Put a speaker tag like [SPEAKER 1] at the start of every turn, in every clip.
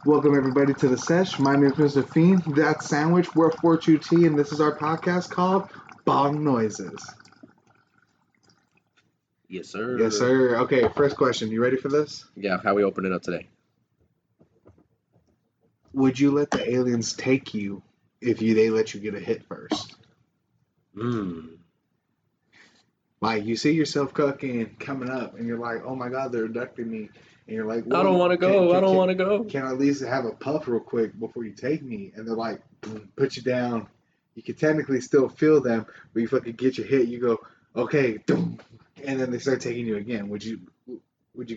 [SPEAKER 1] Welcome everybody to the sesh. My name is Mr. Fiend. That's Sandwich. We're 42T, and this is our podcast called Bong Noises.
[SPEAKER 2] Yes, sir.
[SPEAKER 1] Yes, sir. Okay, first question. You ready for this?
[SPEAKER 2] Yeah, how we open it up today?
[SPEAKER 1] Would you let the aliens take you if they let you get a hit first? Like, you see yourself coming up, and you're like, oh my god, they're abducting me. And you're like, well,
[SPEAKER 2] I don't want to go. I don't want to go.
[SPEAKER 1] Can I at least have a puff real quick before you take me? And they're like, boom, put you down. You can technically still feel them, but you fucking get your hit. You go, okay, boom, and then they start taking you again. Would you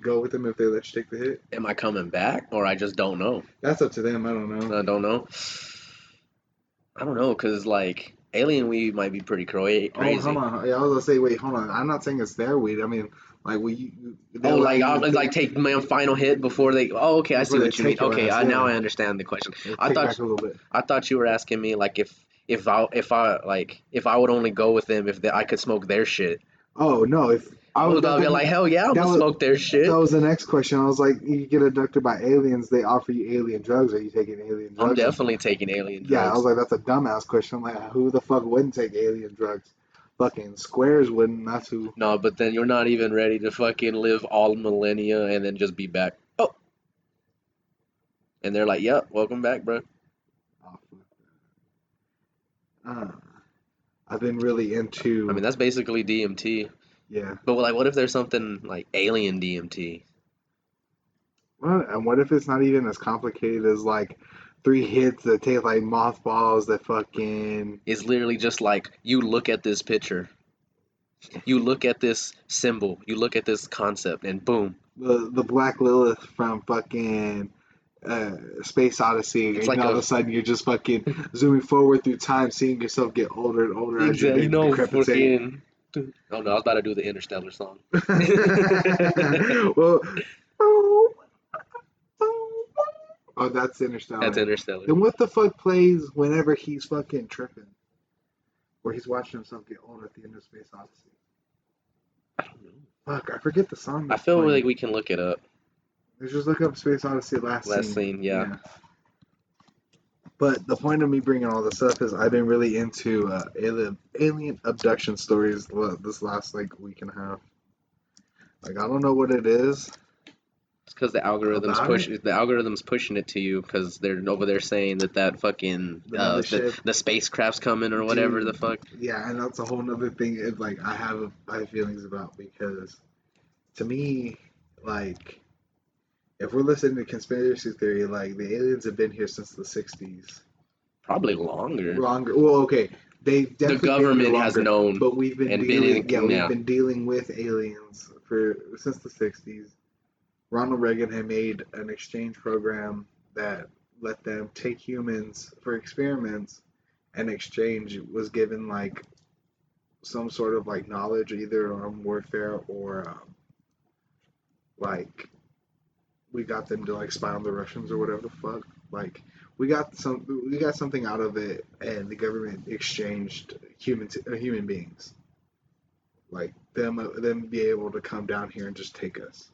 [SPEAKER 1] go with them if they let you take the hit?
[SPEAKER 2] Am I coming back, or I just don't know?
[SPEAKER 1] That's up to them. I don't know.
[SPEAKER 2] I don't know. I don't know, cause like alien weed might be pretty crazy.
[SPEAKER 1] Oh, hold on. Yeah, I was gonna say, wait, hold on. I'm not saying it's their weed. I mean, like
[SPEAKER 2] like take my final hit before they. Oh, okay, I see what you mean. Okay, now I understand the question.
[SPEAKER 1] I thought a little bit.
[SPEAKER 2] I thought you were asking me like if I would only go with them if I could smoke their shit.
[SPEAKER 1] Oh no, if
[SPEAKER 2] I was about to be like, hell yeah, I'm gonna smoke their shit.
[SPEAKER 1] That was the next question. I was like, you get abducted by aliens, they offer you alien drugs. Are you taking alien drugs?
[SPEAKER 2] I'm definitely taking alien drugs.
[SPEAKER 1] Yeah, I was like, that's a dumbass question. I'm like, who the fuck wouldn't take alien drugs? Fucking squares wouldn't. That's who.
[SPEAKER 2] No, but then you're not even ready to fucking live all millennia and then just be back. Oh. And they're like, yep, welcome back, bro.
[SPEAKER 1] Oh, fuck. I've been really into.
[SPEAKER 2] I mean, that's basically DMT.
[SPEAKER 1] Yeah.
[SPEAKER 2] But like, what if there's something like alien DMT?
[SPEAKER 1] Well, and what if it's not even as complicated as like 3 hits that taste like mothballs that fucking.
[SPEAKER 2] It's literally just like you look at this picture, you look at this symbol, you look at this concept, and boom.
[SPEAKER 1] The Black Lilith from fucking Space Odyssey, it's and like all of a sudden you're just fucking zooming forward through time, seeing yourself get older and older as you
[SPEAKER 2] fucking. Oh no, I was about to do the Interstellar song.
[SPEAKER 1] Well, oh, that's Interstellar.
[SPEAKER 2] That's Interstellar.
[SPEAKER 1] Then what the fuck plays whenever he's fucking tripping? Where he's watching himself get older at the end of Space Odyssey?
[SPEAKER 2] I don't know.
[SPEAKER 1] Fuck, I forget the song.
[SPEAKER 2] I feel like we can look it up.
[SPEAKER 1] Let's just look up Space Odyssey last
[SPEAKER 2] scene, yeah.
[SPEAKER 1] But the point of me bringing all this up is I've been really into alien abduction stories this last like week and a half. Like, I don't know what it is.
[SPEAKER 2] It's because the algorithm's pushing it to you because they're over there saying that fucking the spacecraft's coming or whatever. Dude, the fuck.
[SPEAKER 1] Yeah, and that's a whole nother thing. It's like I have feelings about, because to me, like, if we're listening to conspiracy theory, like, the aliens have been here since the 60s.
[SPEAKER 2] Probably longer.
[SPEAKER 1] Well, okay. They definitely
[SPEAKER 2] the government has known,
[SPEAKER 1] but we've been dealing with aliens since the 60s. Ronald Reagan had made an exchange program that let them take humans for experiments, and exchange was given like some sort of like knowledge either on warfare or like we got them to like spy on the Russians or whatever the fuck. Like we got something out of it, and the government exchanged human beings, like them be able to come down here and just take us.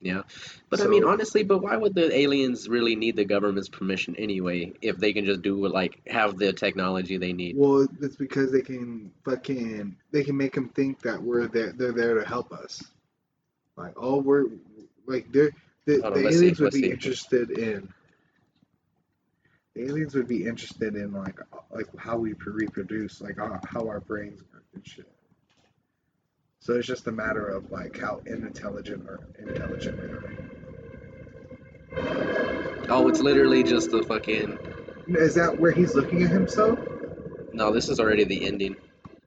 [SPEAKER 2] Yeah, but I mean, honestly, but why would the aliens really need the government's permission anyway if they can just do have the technology they need?
[SPEAKER 1] Well, it's because they can make them think that they're there to help us. Like, oh, we're like the aliens would be interested in. The aliens would be interested in like how we reproduce, like how our brains work and shit. So it's just a matter of like how intelligent we are.
[SPEAKER 2] Oh, it's literally just the fucking.
[SPEAKER 1] Is that where he's looking at himself?
[SPEAKER 2] No, this is already the ending.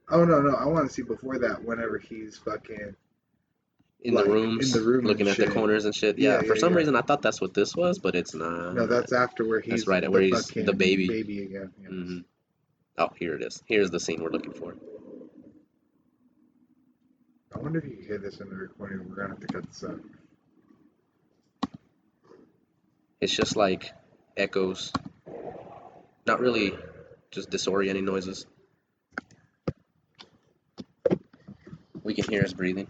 [SPEAKER 1] Oh no, I want to see before that. Whenever he's fucking
[SPEAKER 2] in the rooms, looking at the corners and shit. Yeah, for some reason I thought that's what this was, but it's not.
[SPEAKER 1] No, that's after where he's.
[SPEAKER 2] That's right, where he's the baby.
[SPEAKER 1] Baby again. Yes.
[SPEAKER 2] Mm-hmm. Oh, here it is. Here's the scene we're looking for.
[SPEAKER 1] I wonder if you can hear this in the recording. We're gonna have to cut this out.
[SPEAKER 2] It's just like echoes. Not really, just disorienting noises. We can hear us breathing.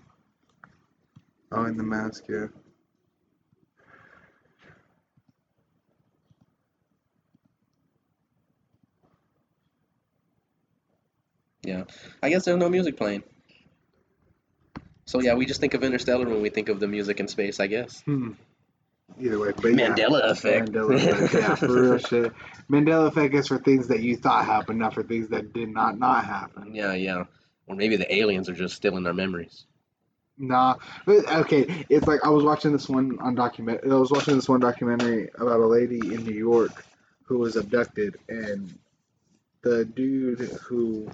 [SPEAKER 1] Oh, in the mask, yeah.
[SPEAKER 2] Yeah. I guess there's no music playing. So yeah, we just think of Interstellar when we think of the music in space, I guess.
[SPEAKER 1] Either way, but
[SPEAKER 2] Mandela effect.
[SPEAKER 1] Mandela effect, yeah, for real shit. Mandela effect is for things that you thought happened, not for things that did not happen.
[SPEAKER 2] Yeah. Or maybe the aliens are just still in our memories.
[SPEAKER 1] Nah, but okay. It's like I was watching this one documentary about a lady in New York who was abducted, and the dude who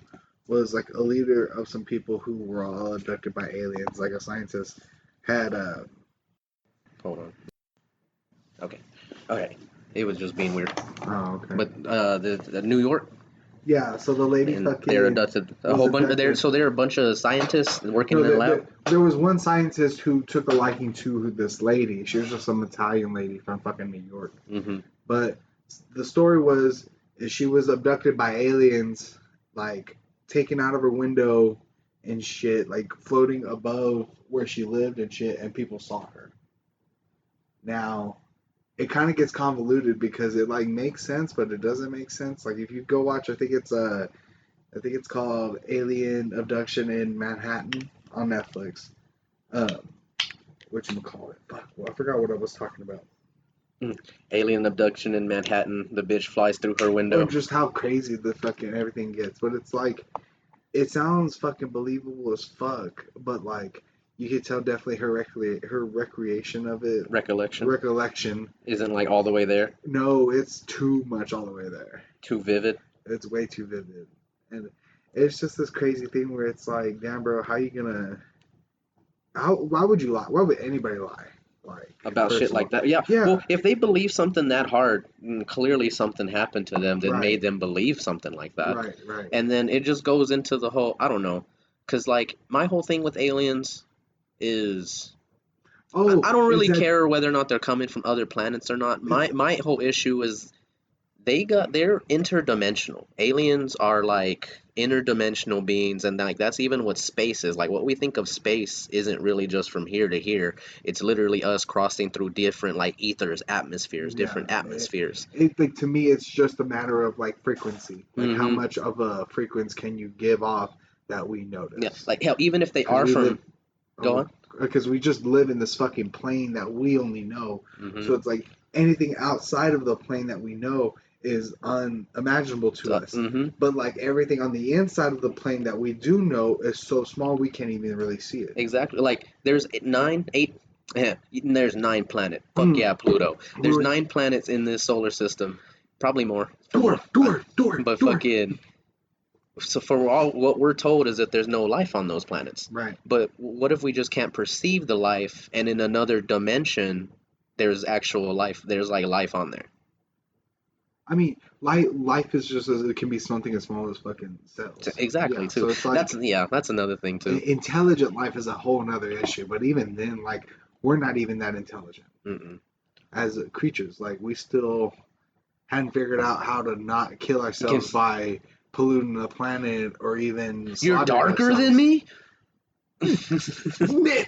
[SPEAKER 1] was like a leader of some people who were all abducted by aliens, like a scientist, had
[SPEAKER 2] Hold on. Okay. It was just being weird.
[SPEAKER 1] Oh, okay.
[SPEAKER 2] But the New York.
[SPEAKER 1] Yeah, so the lady
[SPEAKER 2] And
[SPEAKER 1] fucking
[SPEAKER 2] they're abducted a whole bunch. So there are a bunch of scientists working in a lab.
[SPEAKER 1] There was one scientist who took a liking to this lady. She was just some Italian lady from fucking New York.
[SPEAKER 2] Mm-hmm.
[SPEAKER 1] But the story was she was abducted by aliens, like taken out of her window and shit, like floating above where she lived and shit, and people saw her. Now, it kind of gets convoluted because it like makes sense, but it doesn't make sense. Like if you go watch, I think it's called Alien Abduction in Manhattan on Netflix. Whatchamacallit? Fuck, well, I forgot what I was talking about.
[SPEAKER 2] Alien abduction in Manhattan. The bitch flies through her window.
[SPEAKER 1] Or just how crazy the fucking everything gets. But it's like, it sounds fucking believable as fuck. But like, you could tell definitely her recreation of it. Recollection.
[SPEAKER 2] Isn't like all the way there.
[SPEAKER 1] No, it's too much all the way there.
[SPEAKER 2] Too vivid.
[SPEAKER 1] It's way too vivid. And it's just this crazy thing where it's like, damn, bro, how you gonna? Why would you lie? Why would anybody lie? Like
[SPEAKER 2] about shit like that? Yeah. Well, if they believe something that hard, clearly something happened to them that made them believe something like that.
[SPEAKER 1] Right.
[SPEAKER 2] And then it just goes into the whole, I don't know, because like my whole thing with aliens is. I don't really care whether or not they're coming from other planets or not. My whole issue is they're interdimensional. Aliens are like interdimensional beings, and like that's even what space is. Like what we think of space isn't really just from here to here. It's literally us crossing through different like ethers, atmospheres, different atmospheres.
[SPEAKER 1] Like to me, it's just a matter of like frequency. Like how much of a frequency can you give off that we notice?
[SPEAKER 2] Yeah, like hell, even if they are from. Go on.
[SPEAKER 1] Because we just live in this fucking plane that we only know. So it's like anything outside of the plane that we know is unimaginable to us. But like everything on the inside of the plane that we do know is so small we can't even really see it.
[SPEAKER 2] Exactly. Like there's 9 planets. Fuck yeah, Pluto. There's 9 planets in this solar system. Probably more. But fucking. So for all what we're told is that there's no life on those planets.
[SPEAKER 1] Right.
[SPEAKER 2] But what if we just can't perceive the life, and in another dimension, there's actual life. There's like life on there.
[SPEAKER 1] I mean, life is just it can be something as small as fucking cells.
[SPEAKER 2] Exactly. Too. So it's like, that's another thing too.
[SPEAKER 1] Intelligent life is a whole another issue. But even then, like we're not even that intelligent as creatures. Like we still hadn't figured out how to not kill ourselves by polluting the planet or even.
[SPEAKER 2] You're darker than me.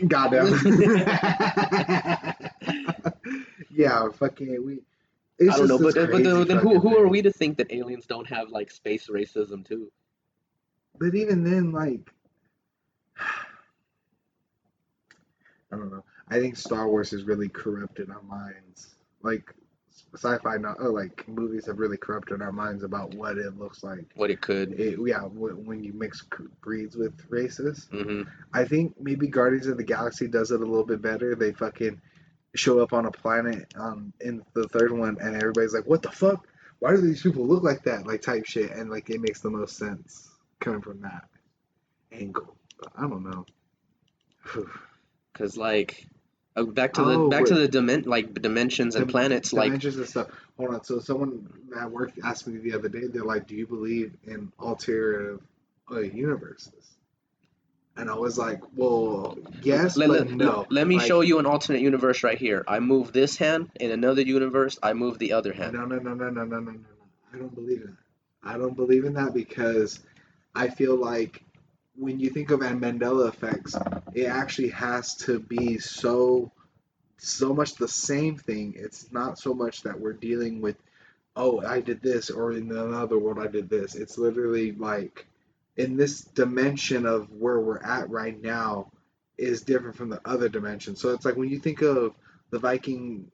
[SPEAKER 1] Goddamn. Yeah, fucking we.
[SPEAKER 2] I don't know, but then who are we to think that aliens don't have like space racism too?
[SPEAKER 1] But even then, like, I don't know. I think Star Wars has really corrupted our minds. Like sci-fi, like movies have really corrupted our minds about what it looks like.
[SPEAKER 2] What it could.
[SPEAKER 1] When you mix breeds with races. I think maybe Guardians of the Galaxy does it a little bit better. They fucking show up on a planet in the third one, and everybody's like, "What the fuck? Why do these people look like that?" Like type shit, and like it makes the most sense coming from that angle. But I don't know.
[SPEAKER 2] Cause like back to the dimensions and planets,
[SPEAKER 1] dimensions and stuff. Hold on. So someone at work asked me the other day. They're like, "Do you believe in alternative universes?" And I was like, well, yes, but no.
[SPEAKER 2] Let me show you an alternate universe right here. I move this hand. In another universe, I move the other hand.
[SPEAKER 1] No. I don't believe in that. I don't believe in that because I feel like when you think of Mandela effects, it actually has to be so much the same thing. It's not so much that we're dealing with, oh, I did this, or in another world I did this. It's literally like in this dimension of where we're at right now is different from the other dimension. So it's like when you think of the Viking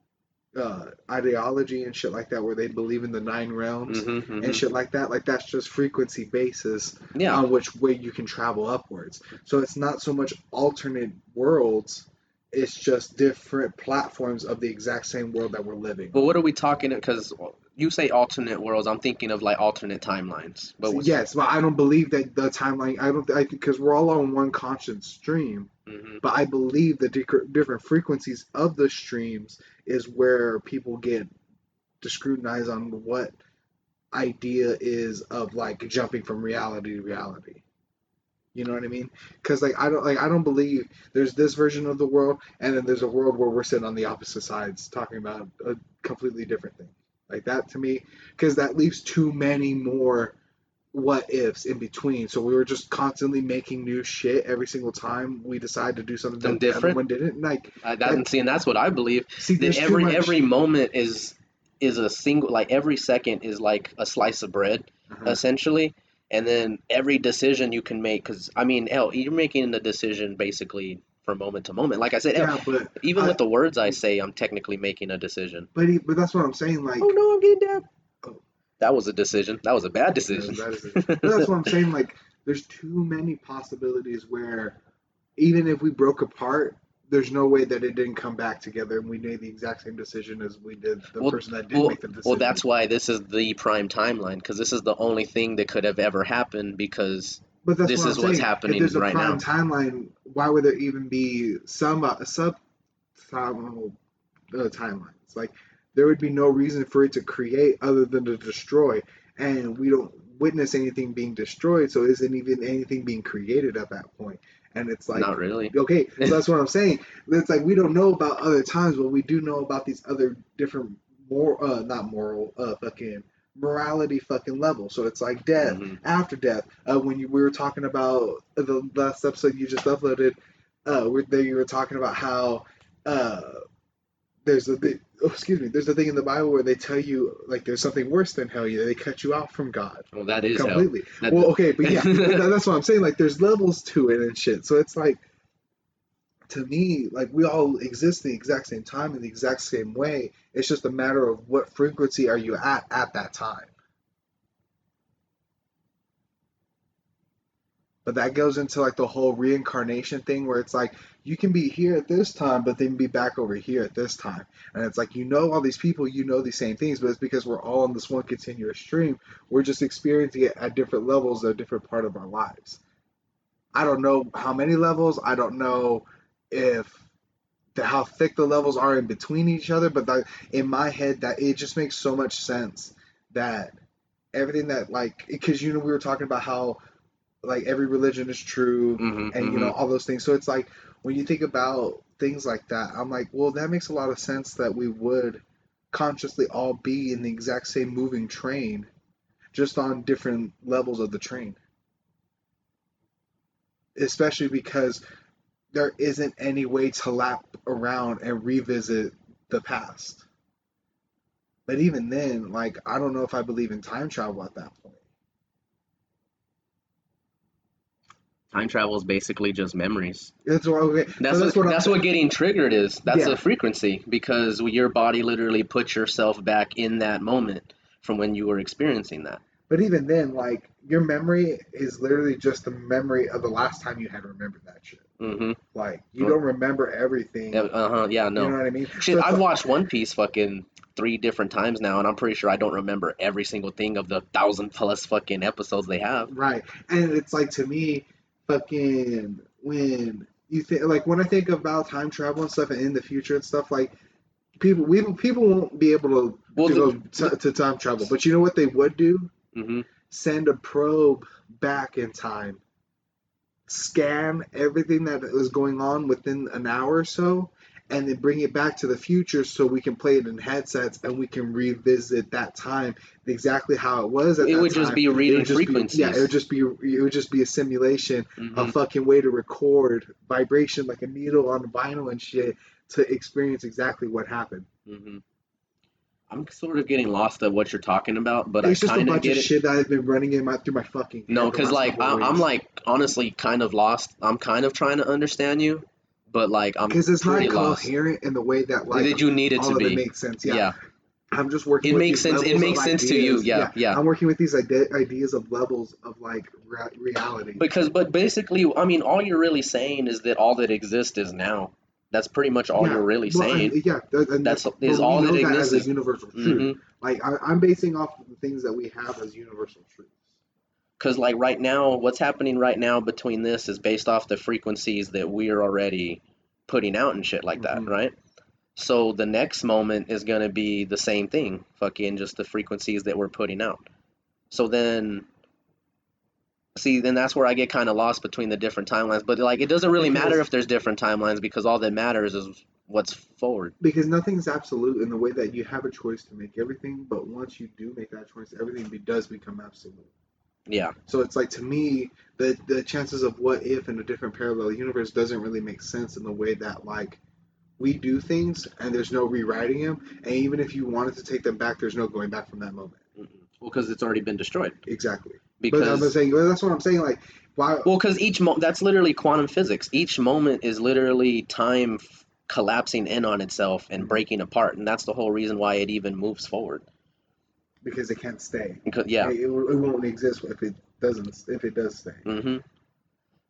[SPEAKER 1] ideology and shit like that, where they believe in the 9 realms and shit like that. Like that's just frequency basis on which way you can travel upwards. So it's not so much alternate worlds. It's just different platforms of the exact same world that we're living.
[SPEAKER 2] But what are we talking? Because you say alternate worlds, I'm thinking of like alternate timelines. But
[SPEAKER 1] yes, but I don't believe that the timeline. I because we're all on one conscious stream. But I believe the different frequencies of the streams is where people get to scrutinize on what idea is of like jumping from reality to reality. You know what I mean? Because I don't believe there's this version of the world, and then there's a world where we're sitting on the opposite sides talking about a completely different thing. Like that to me, because that leaves too many more what ifs in between. So we were just constantly making new shit every single time we decide to do something that
[SPEAKER 2] different.
[SPEAKER 1] Everyone didn't like.
[SPEAKER 2] And that's what I believe. See, that every moment is a single, like every second is like a slice of bread, essentially. And then every decision you can make, because I mean, hell, you're making the decision basically from moment to moment. Like I said, but even with the words I say, I'm technically making a decision.
[SPEAKER 1] But that's what I'm saying. Like,
[SPEAKER 2] oh no, I'm getting that. That was a decision. That was a bad decision.
[SPEAKER 1] But that's what I'm saying. Like, there's too many possibilities where even if we broke apart, there's no way that it didn't come back together and we made the exact same decision as we did the person that did make the decision.
[SPEAKER 2] Well, that's why this is the prime timeline, because this is the only thing that could have ever happened, because this is what's happening right now. If there's a prime
[SPEAKER 1] timeline, why would there even be some timelines? Like, there would be no reason for it to create other than to destroy, and we don't witness anything being destroyed, so isn't even anything being created at that point. And it's like,
[SPEAKER 2] not really.
[SPEAKER 1] Okay, so that's what I'm saying. It's like we don't know about other times, but we do know about these other different fucking morality fucking levels. So it's like death, after death. We were talking about the last episode you just uploaded, you were talking about how there's a thing in the Bible where they tell you like there's something worse than hell. They cut you off from God.
[SPEAKER 2] Well, that is
[SPEAKER 1] completely. Well, okay, but yeah, that's what I'm saying. Like, there's levels to it and shit. So it's like, to me, like, we all exist the exact same time in the exact same way. It's just a matter of what frequency are you at that time. But that goes into like the whole reincarnation thing where it's like you can be here at this time, but then be back over here at this time. And it's like, all these people, these same things, but it's because we're all on this one continuous stream. We're just experiencing it at different levels at a different part of our lives. I don't know how many levels. I don't know how thick the levels are in between each other, but in my head, that it just makes so much sense that everything that, like, because we were talking about how like every religion is true, and all those things. So it's like when you think about things like that, I'm like, well, that makes a lot of sense that we would consciously all be in the exact same moving train, just on different levels of the train. Especially because there isn't any way to lap around and revisit the past. But even then, like, I don't know if I believe in time travel at that point.
[SPEAKER 2] Time travel is basically just memories.
[SPEAKER 1] That's
[SPEAKER 2] what getting triggered is. That's a frequency, because your body literally puts yourself back in that moment from when you were experiencing that.
[SPEAKER 1] But even then, like, your memory is literally just the memory of the last time you had remembered that shit. Like, you don't remember everything.
[SPEAKER 2] Yeah, no.
[SPEAKER 1] You know what I mean?
[SPEAKER 2] Shit, so I've watched One Piece fucking 3 different times now, and I'm pretty sure I don't remember every single thing of the 1,000+ fucking episodes they have.
[SPEAKER 1] Right. And it's like, to me, fucking when you think, like, when I think about time travel and stuff and in the future and stuff, like, people won't be able to go to time travel, but you know what they would do? Send a probe back in time, scan everything that is going on within an hour or so, and then bring it back to the future so we can play it in headsets and we can revisit that time exactly how it was at that time.
[SPEAKER 2] It would just be reading frequencies.
[SPEAKER 1] It would just be a simulation, a fucking way to record vibration like a needle on vinyl and shit to experience exactly what happened.
[SPEAKER 2] I'm sort of getting lost at what you're talking about, but
[SPEAKER 1] it's
[SPEAKER 2] I kind
[SPEAKER 1] of get it. It's just a bunch of shit that I've been running through my fucking head.
[SPEAKER 2] No, because like I'm like honestly kind of lost. I'm kind of trying to understand you, but like I'm
[SPEAKER 1] because it's not
[SPEAKER 2] lost.
[SPEAKER 1] Coherent in the way that like
[SPEAKER 2] that you need it
[SPEAKER 1] all
[SPEAKER 2] to
[SPEAKER 1] of
[SPEAKER 2] be.
[SPEAKER 1] It makes sense. Yeah. I'm just working.
[SPEAKER 2] It makes sense. It makes sense to you. Yeah, yeah.
[SPEAKER 1] I'm working with these ideas of levels of like reality.
[SPEAKER 2] But basically, I mean, all you're really saying is that all that exists is now. That's pretty much all you're really saying. That's all that exists
[SPEAKER 1] as a universal truth. Mm-hmm. Like I'm basing off of the things that we have as universal truths.
[SPEAKER 2] Because like right now, what's happening right now between this is based off the frequencies that we are already putting out and shit like that, right? So the next moment is going to be the same thing, fucking just the frequencies that we're putting out. So then, see, then that's where I get kind of lost between the different timelines. But like, it doesn't really matter if there's different timelines because all that matters is what's forward.
[SPEAKER 1] Because nothing's absolute in the way that you have a choice to make everything, but once you do make that choice, everything does become absolute.
[SPEAKER 2] Yeah.
[SPEAKER 1] So it's like, to me, the chances of what if in a different parallel universe doesn't really make sense in the way that like we do things and there's no rewriting them, and even if you wanted to take them back, there's no going back from that moment.
[SPEAKER 2] Mm-mm. Well, because it's already been destroyed.
[SPEAKER 1] Exactly.
[SPEAKER 2] Because
[SPEAKER 1] that's what I'm saying. Like, why?
[SPEAKER 2] Well, because that's literally quantum physics. Each moment is literally time collapsing in on itself and breaking apart, and that's the whole reason why it even moves forward.
[SPEAKER 1] Because it can't stay.
[SPEAKER 2] Yeah.
[SPEAKER 1] It won't exist if it doesn't. If it does stay.
[SPEAKER 2] Mm-hmm.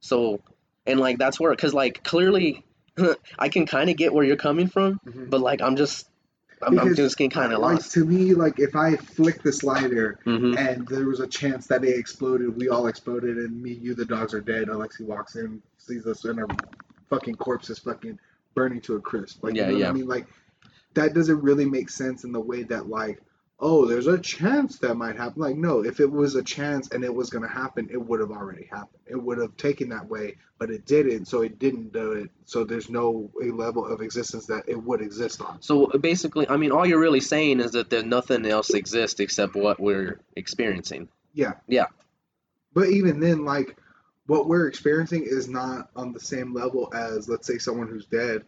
[SPEAKER 2] So, and like that's where, because like clearly. I can kind of get where you're coming from, but like I'm just getting kind of lost.
[SPEAKER 1] To me, like if I flick the slider and there was a chance that it exploded, we all exploded, and me, you, the dogs are dead. Alexi walks in, sees us, and our fucking corpse is fucking burning to a crisp. Like, you know what I mean? Like that doesn't really make sense in the way that like, oh, there's a chance that might happen. Like, no, if it was a chance and it was going to happen, it would have already happened. It would have taken that way, but it didn't, so it didn't do it. So there's no a level of existence that it would exist on.
[SPEAKER 2] So basically, I mean, all you're really saying is that there's nothing else exists except what we're experiencing.
[SPEAKER 1] Yeah.
[SPEAKER 2] Yeah.
[SPEAKER 1] But even then, like, what we're experiencing is not on the same level as, let's say, someone who's dead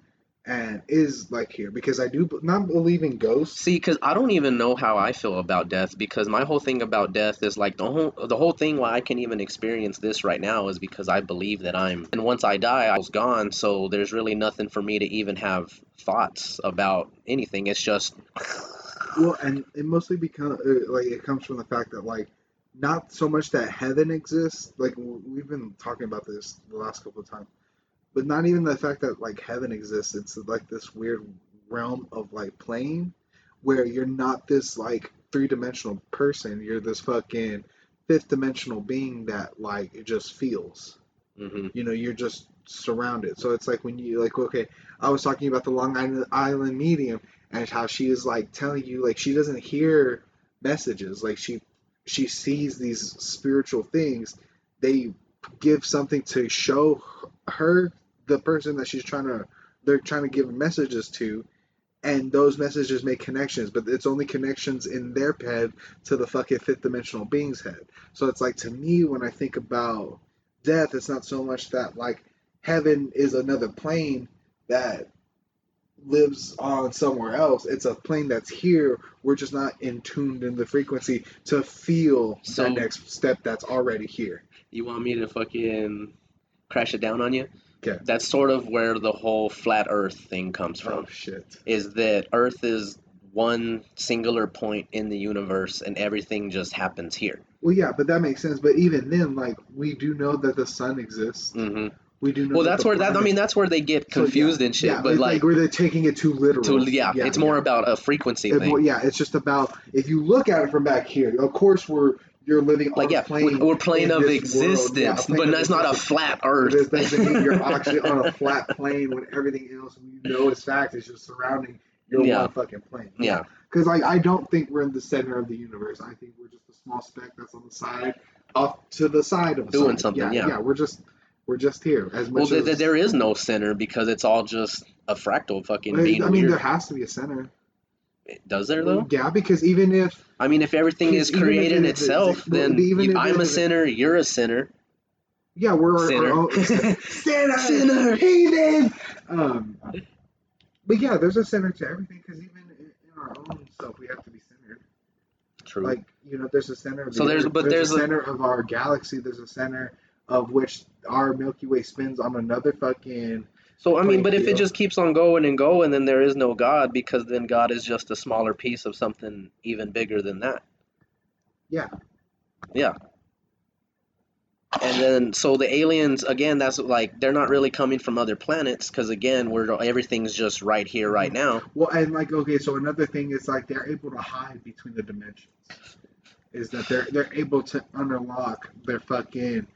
[SPEAKER 1] and is like here, because I do not believe in ghosts.
[SPEAKER 2] See, because I don't even know how I feel about death, because my whole thing about death is like the whole thing why I can even experience this right now is because I believe that and once I die, I was gone, so there's really nothing for me to even have thoughts about anything. It's just
[SPEAKER 1] well, and it mostly becomes like it comes from the fact that like not so much that heaven exists, like we've been talking about this the last couple of times. But not even the fact that like heaven exists. It's like this weird realm of like plane where you're not this like 3-dimensional person. You're this fucking 5th-dimensional being that like it just feels.
[SPEAKER 2] Mm-hmm.
[SPEAKER 1] You know, you're just surrounded. So it's like when you like, okay, I was talking about the Long Island medium and how she is like telling you like she doesn't hear messages. Like she sees these spiritual things. They give something to show her the person that they're trying to give messages to, and those messages make connections, but it's only connections in their head to the fucking 5th-dimensional being's head. So it's like, to me, when I think about death, it's not so much that like heaven is another plane that lives on somewhere else. It's a plane that's here. We're just not in tuned in the frequency to feel that next step that's already here.
[SPEAKER 2] You want me to fucking crash it down on you?
[SPEAKER 1] Okay.
[SPEAKER 2] That's sort of where the whole flat Earth thing comes from.
[SPEAKER 1] Oh, shit.
[SPEAKER 2] Is that Earth is one singular point in the universe and everything just happens here.
[SPEAKER 1] Well, yeah, but that makes sense. But even then, like, we do know that the sun exists.
[SPEAKER 2] Mm-hmm.
[SPEAKER 1] We do know.
[SPEAKER 2] Well, that's where they get confused and shit.
[SPEAKER 1] Yeah,
[SPEAKER 2] but like
[SPEAKER 1] where they're taking it too literal.
[SPEAKER 2] It's more about a frequency thing.
[SPEAKER 1] It's just about if you look at it from back here. Of course, you're living on a plane.
[SPEAKER 2] We're plane of existence, but that's not a flat Earth.
[SPEAKER 1] It doesn't mean you're actually on a flat plane when everything else you know is fact is just surrounding your one fucking plane.
[SPEAKER 2] Yeah.
[SPEAKER 1] Because I don't think we're in the center of the universe. I think we're just a small speck that's on the side, off to the side of
[SPEAKER 2] doing something.
[SPEAKER 1] Yeah, we're just here. As much as
[SPEAKER 2] there is no center because it's all just a fractal fucking being
[SPEAKER 1] I mean, there has to be a center.
[SPEAKER 2] Does there though?
[SPEAKER 1] Yeah, because even if
[SPEAKER 2] everything is created itself, then I'm a sinner, you're a sinner.
[SPEAKER 1] Yeah, we're
[SPEAKER 2] sinner.
[SPEAKER 1] Our own sinner, heathen. But yeah, there's a center to everything because even in our own stuff, we have to be centered.
[SPEAKER 2] True.
[SPEAKER 1] Like, there's a center of there's a center of our galaxy. There's a center of which our Milky Way spins on another fucking.
[SPEAKER 2] So I mean, but if it just keeps on going and going, then there is no God, because then God is just a smaller piece of something even bigger than that.
[SPEAKER 1] Yeah.
[SPEAKER 2] Yeah. And then, so the aliens, again, that's like, they're not really coming from other planets, because again, everything's just right here, right now.
[SPEAKER 1] Well, and like, okay, so another thing is like they're able to hide between the dimensions. Is that they're able to unlock their fucking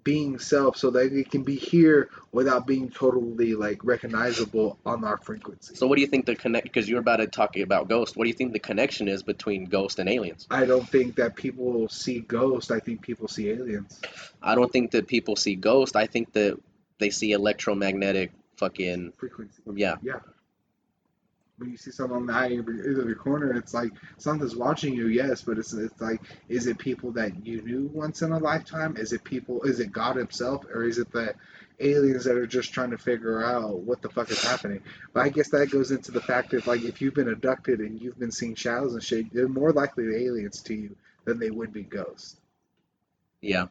[SPEAKER 1] being self so that they can be here without being totally like recognizable on our frequency.
[SPEAKER 2] So what do you think because you're about to talk about ghosts, what do you think the connection is between ghost and aliens?
[SPEAKER 1] I don't think that people see ghosts. I think people see aliens.
[SPEAKER 2] I don't think that people see ghosts. I think that they see electromagnetic fucking
[SPEAKER 1] frequency.
[SPEAKER 2] Yeah.
[SPEAKER 1] When you see someone on the eye of your corner, it's like something's watching you, yes, but it's like, is it people that you knew once in a lifetime? Is it God himself? Or is it the aliens that are just trying to figure out what the fuck is happening? But I guess that goes into the fact that, like, if you've been abducted and you've been seeing shadows and shit, they're more likely aliens to you than they would be ghosts.
[SPEAKER 2] Yeah.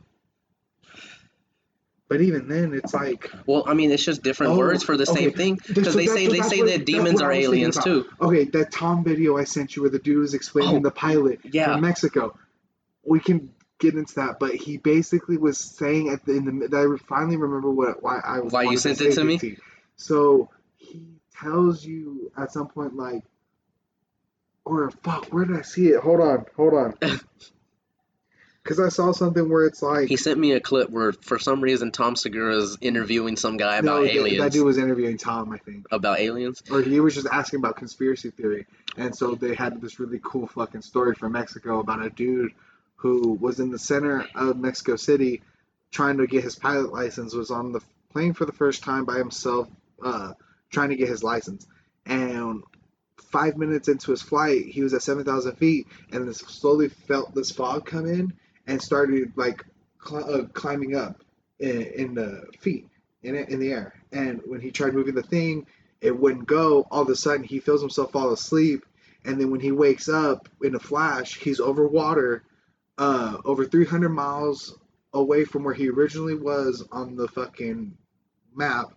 [SPEAKER 1] But even then, it's like...
[SPEAKER 2] Well, I mean, it's just different words for the same thing. Because they say that demons are aliens, too.
[SPEAKER 1] Okay, that Tom video I sent you where the dude was explaining the pilot from Mexico. We can get into that, but he basically was saying I finally remember why
[SPEAKER 2] you sent it to me?
[SPEAKER 1] So, he tells you at some point, like... Or, fuck, where did I see it? Hold on. Because I saw something where it's like...
[SPEAKER 2] He sent me a clip where, for some reason, Tom Segura is interviewing some guy about aliens.
[SPEAKER 1] That dude was interviewing Tom, I think.
[SPEAKER 2] About aliens?
[SPEAKER 1] Or he was just asking about conspiracy theory. And so they had this really cool fucking story from Mexico about a dude who was in the center of Mexico City trying to get his pilot license, was on the plane for the first time by himself, trying to get his license. And 5 minutes into his flight, he was at 7,000 feet and slowly felt this fog come in and started like climbing up in the feet in the air. And when he tried moving the thing, it wouldn't go. All of a sudden, he feels himself fall asleep, and then when he wakes up in a flash, he's over water, over 300 miles away from where he originally was on the fucking map,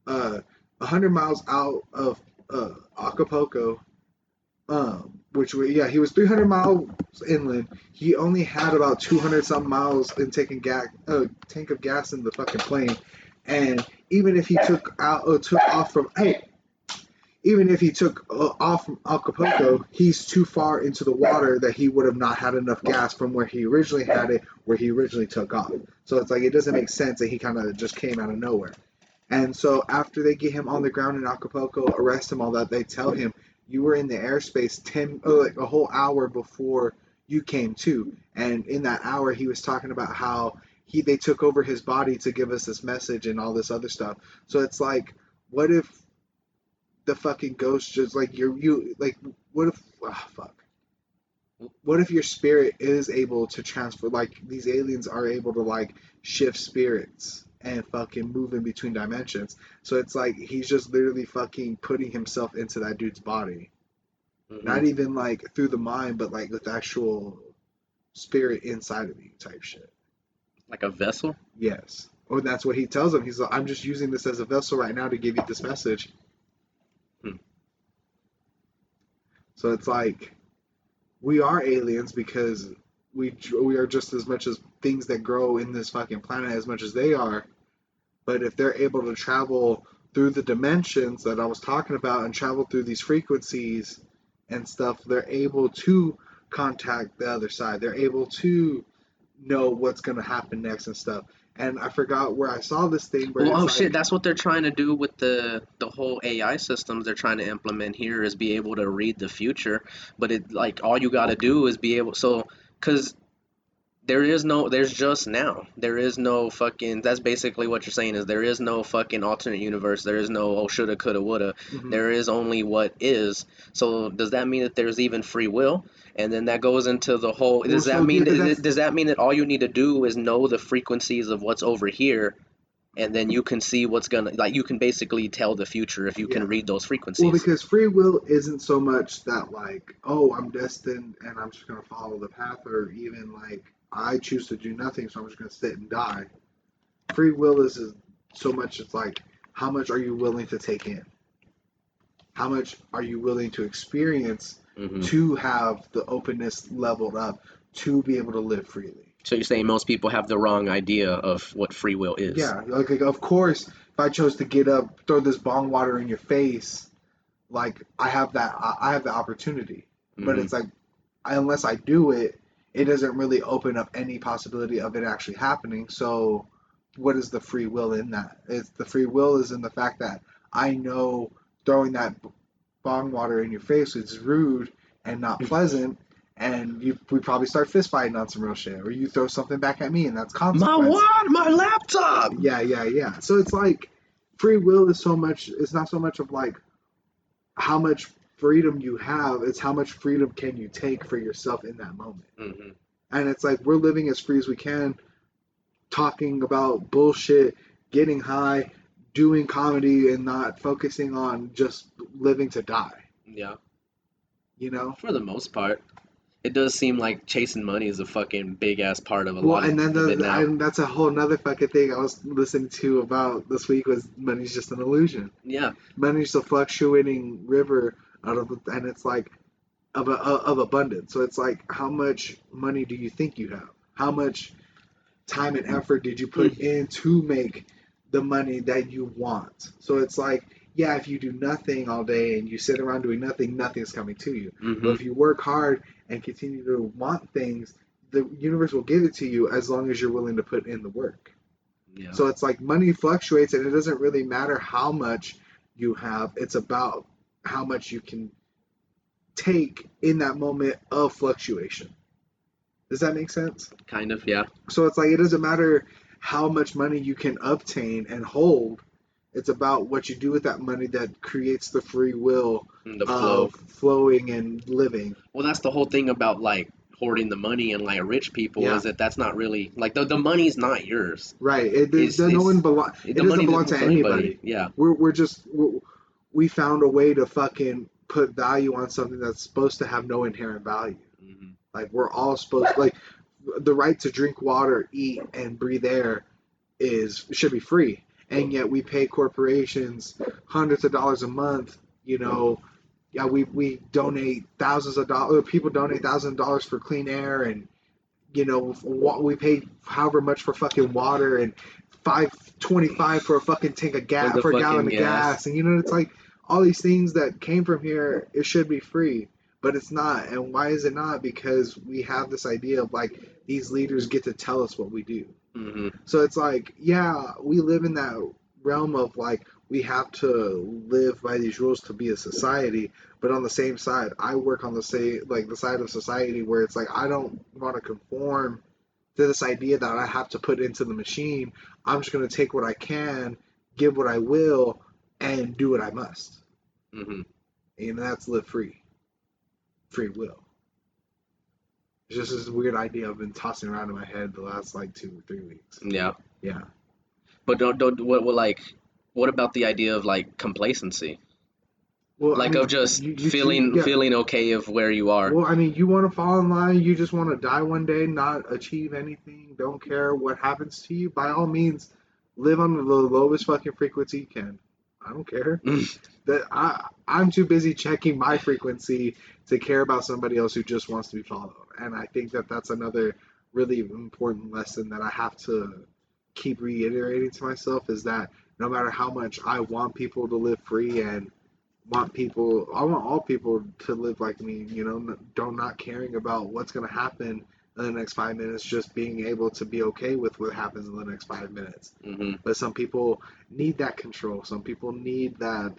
[SPEAKER 1] 100 miles out of Acapulco. He was 300 miles inland. He only had about 200 some miles in taking tank of gas in the fucking plane. And even if he took off from Acapulco, he's too far into the water that he would have not had enough gas from where he originally had it, where he originally took off. So it's like, it doesn't make sense that he kind of just came out of nowhere. And so after they get him on the ground in Acapulco, arrest him, all that, they tell him, you were in the airspace a whole hour before you came to. And in that hour, he was talking about how they took over his body to give us this message and all this other stuff. So it's like, what if the fucking ghost just what if your spirit is able to transfer, like these aliens are able to like shift spirits and fucking move in between dimensions. So it's like he's just literally fucking putting himself into that dude's body. Mm-hmm. Not even like through the mind, but like with actual spirit inside of you type shit.
[SPEAKER 2] Like a vessel?
[SPEAKER 1] Yes. Or that's what he tells him. He's like, I'm just using this as a vessel right now to give you this message. So it's like we are aliens because we are just as much as things that grow in this fucking planet as much as they are. But if they're able to travel through the dimensions that I was talking about and travel through these frequencies and stuff, they're able to contact the other side. They're able to know what's going to happen next and stuff. And I forgot where I saw this thing.
[SPEAKER 2] Well, shit, that's what they're trying to do with the whole AI systems they're trying to implement here, is be able to read the future. But it, like, all you got to do is be able, because there's just now. There is no fucking, that's basically what you're saying, is there is no fucking alternate universe. There is no, shoulda, coulda, woulda. Mm-hmm. There is only what is. So does that mean that there's even free will? And then that goes into the whole, does that mean that all you need to do is know the frequencies of what's over here, and then you can see what's gonna, like, you can basically tell the future if you can read those frequencies.
[SPEAKER 1] Well, because free will isn't so much that, like, oh, I'm destined and I'm just gonna follow the path, or even like I choose to do nothing, so I'm just gonna sit and die. Free will is so much, it's like, how much are you willing to take in? How much are you willing to experience to have the openness leveled up to be able to live freely?
[SPEAKER 2] So you're saying most people have the wrong idea of what free will is?
[SPEAKER 1] Yeah, like of course, if I chose to get up, throw this bong water in your face, like I have the opportunity. But it's like, unless I do it, it doesn't really open up any possibility of it actually happening. So what is the free will in that? It's the free will is in the fact that I know throwing that bong water in your face is rude and not pleasant, and we probably start fist fighting on some real shit, or you throw something back at me, and that's consequence.
[SPEAKER 2] My what? My laptop.
[SPEAKER 1] Yeah. So it's like free will is so much. It's not so much of like how much freedom you have. It's how much freedom can you take for yourself in that moment. And it's like we're living as free as we can, talking about bullshit, getting high, doing comedy, and not focusing on just living to die.
[SPEAKER 2] Yeah.
[SPEAKER 1] You know?
[SPEAKER 2] For the most part. It does seem like chasing money is a fucking big ass part of a lot of it now.
[SPEAKER 1] And that's a whole nother fucking thing I was listening to about this week was money's just an illusion.
[SPEAKER 2] Yeah.
[SPEAKER 1] Money's a fluctuating river and it's like of abundance. So it's like, how much money do you think you have? How much time and effort did you put in to make the money that you want? So it's like, yeah, if you do nothing all day and you sit around doing nothing, nothing's coming to you. But if you work hard and continue to want things, the universe will give it to you as long as you're willing to put in the work. Yeah. So it's like money fluctuates, and it doesn't really matter how much you have. It's about how much you can take in that moment of fluctuation. Does that make sense?
[SPEAKER 2] Kind of, yeah.
[SPEAKER 1] So it's like, it doesn't matter how much money you can obtain and hold. It's about what you do with that money that creates the free will of flowing and living.
[SPEAKER 2] Well, that's the whole thing about like hoarding the money and like rich people is that that's not really like the money's not yours.
[SPEAKER 1] Right. It doesn't belong to anybody.
[SPEAKER 2] Yeah.
[SPEAKER 1] We found a way to fucking put value on something that's supposed to have no inherent value. Like we're all supposed to, like the right to drink water, eat, and breathe air should be free. And yet we pay corporations hundreds of dollars a month, you know. Yeah, we donate thousands of dollars. People donate thousands of dollars for clean air, and you know we pay however much for fucking water, and $5.25 for a fucking tank of gas, for a gallon of gas, and you know, it's like all these things that came from here. It should be free, but it's not. And why is it not? Because we have this idea of like these leaders get to tell us what we do. So it's like, yeah, we live in that realm of like we have to live by these rules to be a society, but on the same side, I work on the side of society where it's like I don't want to conform to this idea that I have to put into the machine. I'm just going to take what I can, give what I will, and do what I must. And that's live free. Free will. It's just this weird idea I've been tossing around in my head the last like 2 or 3 weeks.
[SPEAKER 2] Yeah.
[SPEAKER 1] Yeah.
[SPEAKER 2] But what about the idea of like complacency? Well, like, I mean, of just feeling okay of where you are.
[SPEAKER 1] Well, I mean, you want to fall in line, you just want to die one day, not achieve anything, don't care what happens to you. By all means, live on the lowest fucking frequency you can. I don't care. I'm too busy checking my frequency to care about somebody else who just wants to be followed. And I think that that's another really important lesson that I have to keep reiterating to myself, is that no matter how much I want people to live free and I want all people to live like me, you know, not caring about what's going to happen in the next 5 minutes, just being able to be okay with what happens in the next 5 minutes. But some people need that control. Some people need that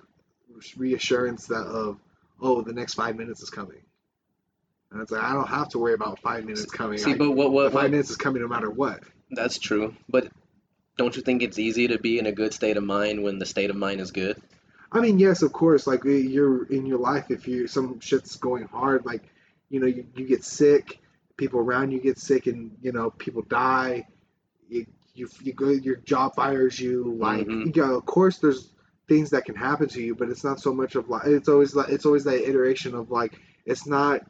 [SPEAKER 1] reassurance the next 5 minutes is coming. And it's like, I don't have to worry about 5 minutes coming. But 5 minutes is coming no matter what.
[SPEAKER 2] That's true. But don't you think it's easy to be in a good state of mind when the state of mind is good?
[SPEAKER 1] I mean, yes, of course. Like, you're in your life, if some shit's going hard, like, you know, you get sick, people around you get sick, and, you know, people die. You you go, your job fires you. Like, of course, there's things that can happen to you, but it's not so much of like it's always that iteration of like it's not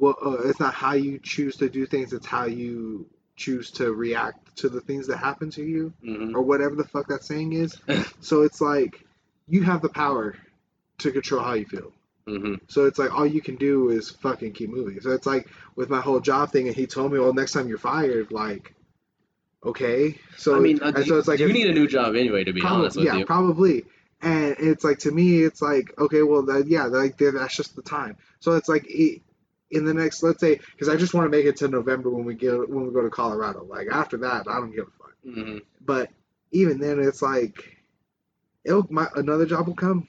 [SPEAKER 1] it's not how you choose to do things, it's how you choose to react to the things that happen to you, or whatever the fuck that saying is. So it's like you have the power to control how you feel. So it's like all you can do is fucking keep moving. So it's like with my whole job thing, and he told me, well, next time you're fired, like, okay. So
[SPEAKER 2] I mean,
[SPEAKER 1] so it's like
[SPEAKER 2] you need a new job anyway, to be honest with you.
[SPEAKER 1] Yeah, probably. And it's like, to me, it's like, okay, well, that's just the time. So it's like in the next, let's say, because I just want to make it to November when we go to Colorado. Like after that, I don't give a fuck. But even then, it's like, another job will come.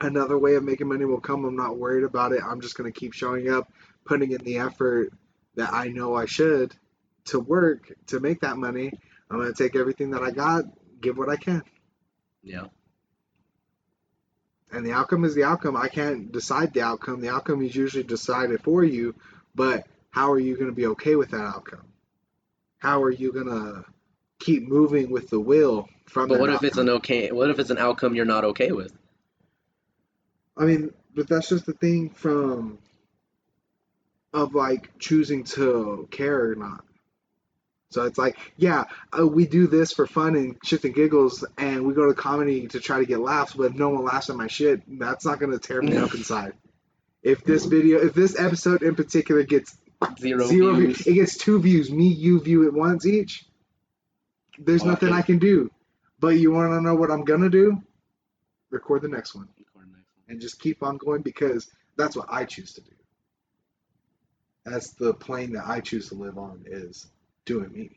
[SPEAKER 1] Another way of making money will come. I'm not worried about it. I'm just gonna keep showing up, putting in the effort that I know I should to work to make that money. I'm gonna take everything that I got, give what I can.
[SPEAKER 2] Yeah.
[SPEAKER 1] And the outcome is the outcome. I can't decide the outcome. The outcome is usually decided for you, but how are you going to be okay with that outcome? How are you going to keep moving with the will from
[SPEAKER 2] But
[SPEAKER 1] what if
[SPEAKER 2] outcome? What if it's an outcome you're not okay with?
[SPEAKER 1] I mean, but that's just the thing of like choosing to care or not. So it's like, yeah, we do this for fun and shits and giggles, and we go to comedy to try to get laughs, but if no one laughs at my shit, that's not going to tear me up inside. If this episode in particular gets zero views, it gets 2 views, me, you view it once each, there's nothing I can do. But you want to know what I'm going to do? Record the next one. And just keep on going, because that's what I choose to do. That's the plane that I choose to live on, is doing me.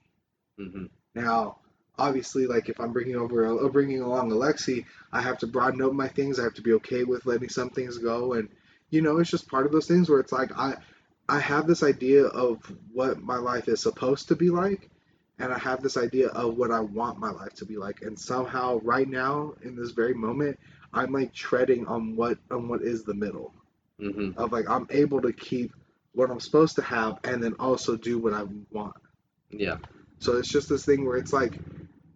[SPEAKER 1] Now, obviously, like if I'm bringing along Alexi, I have to broaden up my things. I have to be okay with letting some things go, and it's just part of those things where it's like I have this idea of what my life is supposed to be like, and I have this idea of what I want my life to be like, and somehow right now in this very moment, I'm like treading on what is the middle of like I'm able to keep what I'm supposed to have and then also do what I want.
[SPEAKER 2] Yeah.
[SPEAKER 1] So it's just this thing where it's like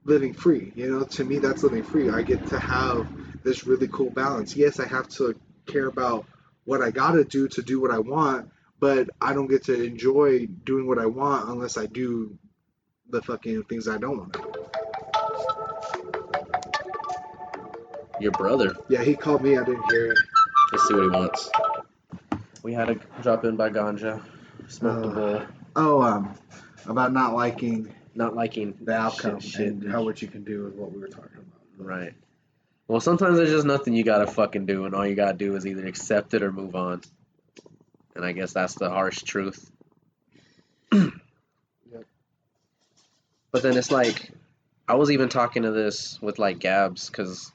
[SPEAKER 1] living free. To me, that's living free. I get to have this really cool balance. Yes, I have to care about what I gotta do to do what I want, but I don't get to enjoy doing what I want unless I do the fucking things I don't want to do.
[SPEAKER 2] Your brother?
[SPEAKER 1] Yeah, he called me. I didn't hear it.
[SPEAKER 2] Let's see what he wants. We had to drop in by ganja. Smoked a bowl.
[SPEAKER 1] About not liking the outcome and how what you can do is what we were talking about.
[SPEAKER 2] Right. Well, sometimes there's just nothing you gotta fucking do, and all you gotta do is either accept it or move on. And I guess that's the harsh truth. Yep. But then it's like, I was even talking to this with like Gabs, because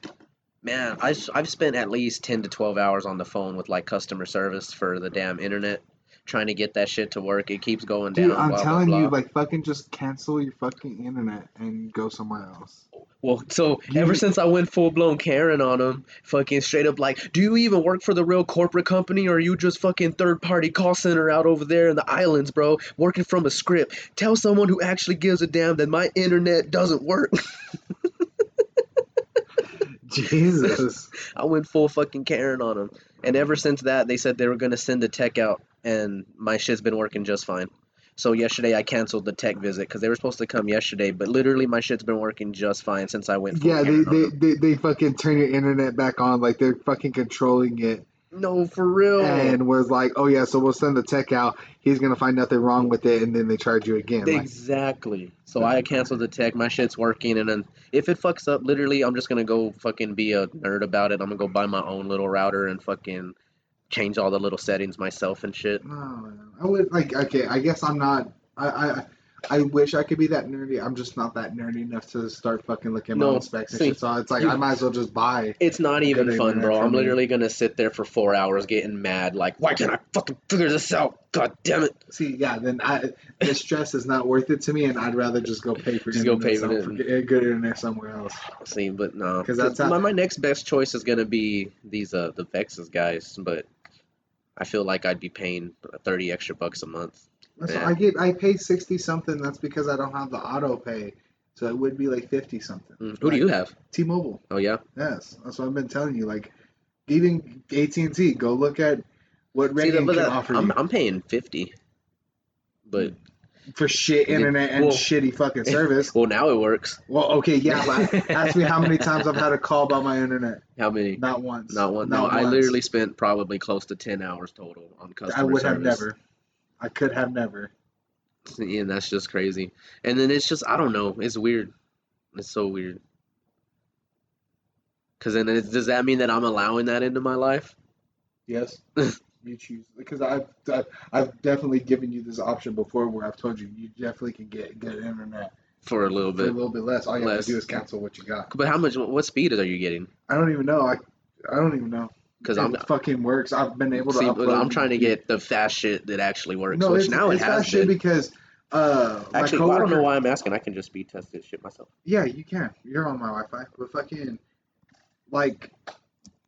[SPEAKER 2] man, I've spent at least 10 to 12 hours on the phone with like customer service for the damn internet, trying to get that shit to work. It keeps going down.
[SPEAKER 1] Dude, I'm telling you, like, fucking just cancel your fucking internet and go somewhere else.
[SPEAKER 2] Well, so ever since I went full-blown Karen on them, fucking straight up like, do you even work for the real corporate company, or are you just fucking third-party call center out over there in the islands, bro, working from a script? Tell someone who actually gives a damn that my internet doesn't work.
[SPEAKER 1] Jesus.
[SPEAKER 2] I went full fucking Karen on them. And ever since that, they said they were going to send a tech out, and my shit's been working just fine. So yesterday I canceled the tech visit because they were supposed to come yesterday, but literally my shit's been working just fine since I went full Karen on them.
[SPEAKER 1] They fucking turn your internet back on, like they're fucking controlling it.
[SPEAKER 2] No, for real.
[SPEAKER 1] And was like, oh yeah, so we'll send the tech out. He's going to find nothing wrong with it, and then they charge you again.
[SPEAKER 2] Exactly. So I canceled the tech. My shit's working, and then if it fucks up, literally, I'm just going to go fucking be a nerd about it. I'm going to go buy my own little router and fucking change all the little settings myself and shit.
[SPEAKER 1] No, I would, like, okay, I guess I'm not, I wish I could be that nerdy. I'm just not that nerdy enough to start fucking looking at my own specs and shit. So it's like, I might as well just buy.
[SPEAKER 2] It's not even fun, bro. I'm literally going to sit there for 4 hours getting mad. Like, why can't I fucking figure this out? God damn it.
[SPEAKER 1] See, yeah, then the stress is not worth it to me, and I'd rather just go pay for
[SPEAKER 2] good
[SPEAKER 1] internet somewhere else.
[SPEAKER 2] See, but no. Because my next best choice is going to be these, the Vexus guys, but I feel like I'd be paying $30 extra a month.
[SPEAKER 1] So I pay 60 something. That's because I don't have the auto pay. So it would be like 50 something.
[SPEAKER 2] Who do you have?
[SPEAKER 1] T-Mobile.
[SPEAKER 2] Oh yeah.
[SPEAKER 1] Yes, that's what I've been telling you. Like, even AT&T, go look at what Reagan can offer you.
[SPEAKER 2] I'm paying 50, but
[SPEAKER 1] for shit internet and shitty fucking service.
[SPEAKER 2] Well, now it works.
[SPEAKER 1] Well, okay, yeah, but ask me how many times I've had a call about my internet.
[SPEAKER 2] How many?
[SPEAKER 1] Not once.
[SPEAKER 2] Not one. No, I literally spent probably close to 10 hours total on customer service.
[SPEAKER 1] I would have never. I could have never.
[SPEAKER 2] Yeah, that's just crazy. And then it's just, I don't know. It's weird. It's so weird. Because then does that mean that I'm allowing that into my life?
[SPEAKER 1] Yes. You choose. Because I've definitely given you this option before where I've told you definitely can get good internet.
[SPEAKER 2] For a little bit.
[SPEAKER 1] For a little bit less. All you have to do is cancel what you got.
[SPEAKER 2] But what speed are you getting?
[SPEAKER 1] I don't even know. I don't even know. Because it fucking works. I've been able to upload.
[SPEAKER 2] I'm trying to get the fast shit that actually works. No, which now it has
[SPEAKER 1] fast shit because
[SPEAKER 2] actually, I don't know why I'm asking. I can just speed test this shit myself.
[SPEAKER 1] Yeah, you can. You're on my Wi-Fi. But fucking like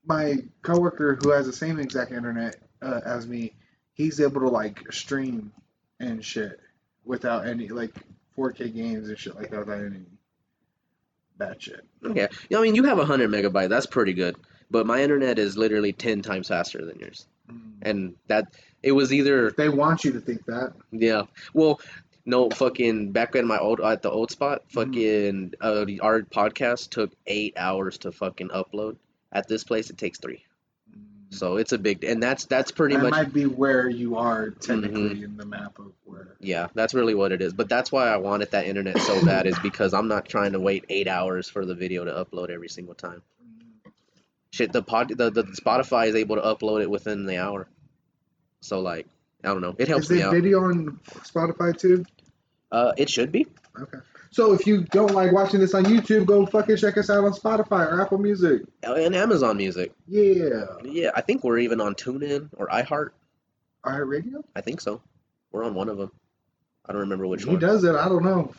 [SPEAKER 1] my coworker who has the same exact internet as me, he's able to like stream and shit without any like 4K games and shit like that without any bad shit.
[SPEAKER 2] Okay. Yeah, I mean, you have 100 megabytes. That's pretty good. But my internet is literally 10 times faster than yours. And that, it was either...
[SPEAKER 1] They want you to think that.
[SPEAKER 2] Yeah. Well, no, fucking, back at at the old spot, fucking, our podcast took 8 hours to fucking upload. At this place, it takes 3. So it's a big, and that's pretty much...
[SPEAKER 1] That might be where you are technically in the map of where...
[SPEAKER 2] Yeah, that's really what it is. But that's why I wanted that internet so bad, is because I'm not trying to wait 8 hours for the video to upload every single time. Shit, the Spotify is able to upload it within the hour. So, like, I don't know. It helps me out.
[SPEAKER 1] Is there video on Spotify, too?
[SPEAKER 2] It should be.
[SPEAKER 1] Okay. So, if you don't like watching this on YouTube, go fucking check us out on Spotify or Apple Music.
[SPEAKER 2] And Amazon Music.
[SPEAKER 1] Yeah.
[SPEAKER 2] Yeah, I think we're even on TuneIn or iHeart.
[SPEAKER 1] iHeartRadio?
[SPEAKER 2] I think so. We're on one of them. I don't remember which one.
[SPEAKER 1] He does it. I don't know.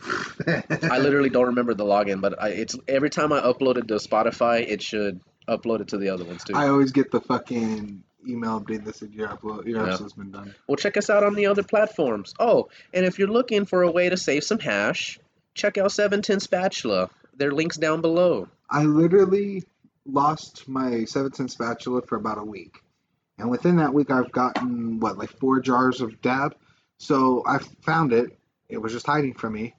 [SPEAKER 2] I literally don't remember the login, but it's every time I upload it to Spotify, it should upload it to the other ones too.
[SPEAKER 1] I always get the fucking email update that said your episode's been done.
[SPEAKER 2] Well, check us out on the other platforms. Oh, and if you're looking for a way to save some hash, check out 710 Spatula. Their link's down below.
[SPEAKER 1] I literally lost my 710 Spatula for about a week. And within that week, I've gotten, like 4 jars of dab. So I found it. It was just hiding from me.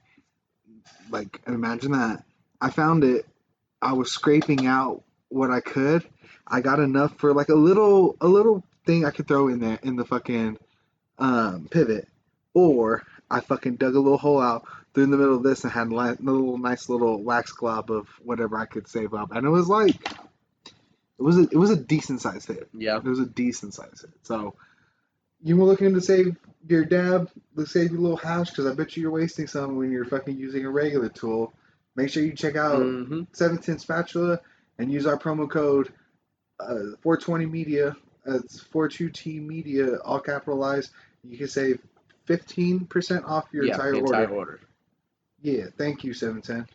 [SPEAKER 1] Like, imagine that. I found it. I was scraping out what I could. I got enough for like a little thing I could throw in there in the fucking pivot. Or I fucking dug a little hole out through in the middle of this and had a nice little wax glob of whatever I could save up. And it was like, it was a decent sized hit.
[SPEAKER 2] Yeah.
[SPEAKER 1] It was a decent sized hit. So you were looking to save your dab, to save your little hash, because I bet you're wasting some when you're fucking using a regular tool. Make sure you check out 710 Spatula and use our promo code 420 Media. It's 42T Media, all capitalized. You can save 15% off your entire order. Yeah, thank you, 710.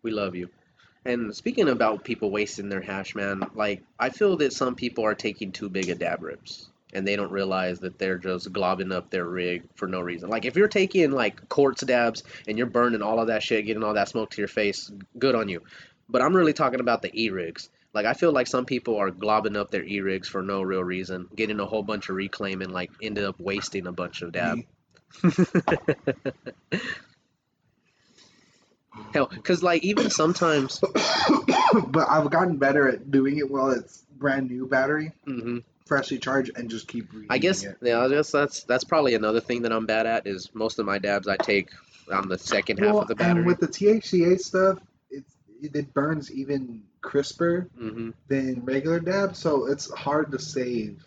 [SPEAKER 2] We love you. And speaking about people wasting their hash, man, like, I feel that some people are taking too big of dab rips. And they don't realize that they're just globbing up their rig for no reason. Like, if you're taking, like, quartz dabs and you're burning all of that shit, getting all that smoke to your face, good on you. But I'm really talking about the e-rigs. Like, I feel like some people are globbing up their e-rigs for no real reason, getting a whole bunch of reclaim and, like, ended up wasting a bunch of dab. Hell, because, like, even sometimes...
[SPEAKER 1] But I've gotten better at doing it while it's brand new battery. Freshly charged and just keep reheating
[SPEAKER 2] I guess that's probably another thing that I'm bad at, is most of my dabs I take on the second half of the battery.
[SPEAKER 1] And with the THCA stuff, it burns even crisper than regular dabs, so it's hard to save